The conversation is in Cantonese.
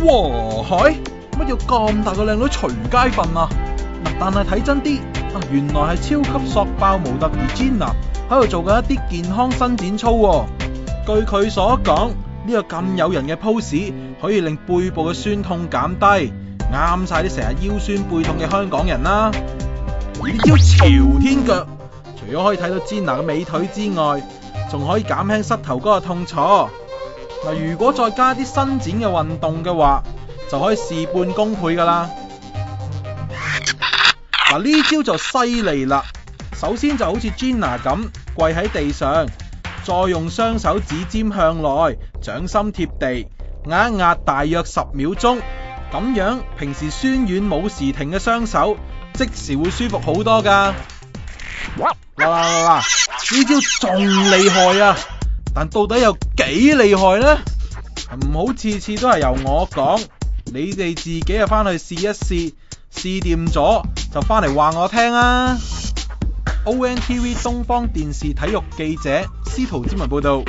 哇係，乜要咁大個靚女隨街瞓啊？嗱，但係睇真啲，原來係超級索爆模特兒 Gina 喺度做緊一啲健康伸展操喎。據佢所講，呢個咁誘人嘅 pose 可以令背部嘅酸痛減低，啱晒啲成日腰酸背痛嘅香港人啦。而呢招朝天腳，除咗可以睇到 Gina 嘅美腿之外，仲可以減輕膝頭哥嘅痛楚。嗱，如果再加啲伸展嘅運動嘅話，就可以事半功倍噶啦。嗱，呢招就犀利啦。首先就好似 Gina 咁跪喺地上，再用雙手指尖向內，掌心貼地，壓一壓大約10秒鐘，咁樣平時酸軟冇時停嘅雙手，即時會舒服好多噶。嗱，呢招仲厲害啊！但到底有幾厲害呢？唔好次次都係由我講，你哋自己啊翻去試一試，試掂咗就翻嚟話我聽啊。ONTV 東方電視體育記者司徒之文報道。